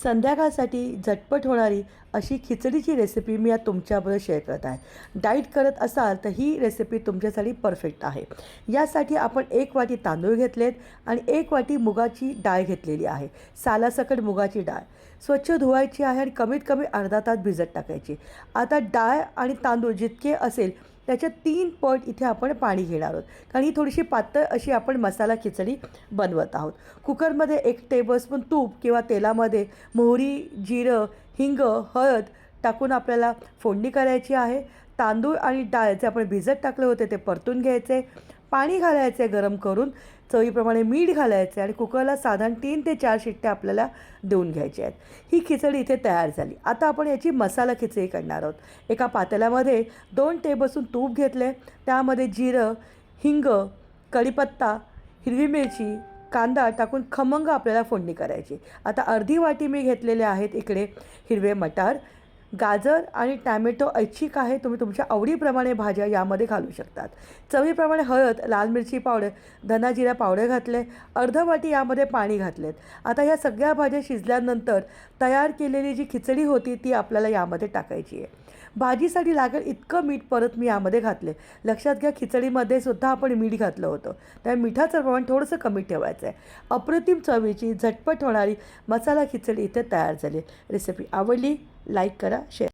संध्याकाळसाठी झटपट होणारी अशी खिचडीची रेसिपी मी आज तुमच्याबरोबर शेअर करत आहे. डाईट करत असाल तर ही रेसिपी तुमच्यासाठी परफेक्ट आहे. यासाठी आपण 1 वाटी तांदूळ घेतलेत आणि 1 वाटी मुगाची डाळ घेतलेली आहे. सालासकट मुगाची डाळ स्वच्छ धुवायची आहे आणि कमीत कमी अर्धा तास भिजत टाकायची. आता डाळ आणि तांदूळ जितके असेल त्याच्या 3 पट इथे आपण पाणी घेणार आहोत, कारण ही थोडीशी पातळ अशी आपण मसाला खिचडी बनवत आहोत. कुकरमध्ये 1 टेबलस्पून तूप किंवा तेलामध्ये मोहरी, जिरं, हिंग, हळद टाकून आपल्याला फोडणी करायची आहे. तांदूळ आणि डाळ जे आपण भिजत टाकले होते ते परतून घ्यायचे. पाणी घालायचे गरम करून, चवीप्रमाणे मीठ घालायचे आणि कुकरला साधारण 3 ते 4 शिट्ट्या आपल्याला देऊन घ्यायच्या आहेत. ही खिचडी इथे तयार झाली. आता आपण याची मसाला खिचडी करणार आहोत. एका पातेल्यामध्ये 2 टेबलस्पून तूप घेतले, त्यामध्ये जिरं, हिंग, कढीपत्ता, हिरवी मिरची, कांदा टाकून खमंग आपल्याला फोडणी करायची. आता अर्धी वाटी मी घेतलेले आहेत इकडे हिरवे मटार, गाजर आणि टॅमॅटो ऐच्छिक आहे, तुम्ही तुमच्या आवडीप्रमाणे भाज्या यामध्ये घालू शकतात. चवीप्रमाणे हळद, लाल मिरची पावडर, धना जिरा पावडर घातले, अर्धा वाटी यामध्ये पाणी घातलेत. आता ह्या सगळ्या भाज्या शिजल्यानंतर तयार केलेली जी खिचडी होती ती आपल्याला यामध्ये टाकायची आहे. भाजीसाठी लागेल इतकं मीठ परत मी यामध्ये घातले. लक्षात घ्या, खिचडीमध्ये सुद्धा आपण मीठ घातलं होतं, त्यामुळे मिठाचं प्रमाण थोडंसं कमी ठेवायचं आहे. अप्रतिम चवीची झटपट होणारी मसाला खिचडी इथे तयार झाली. रेसिपी आवडली? लाईक करा, शेअर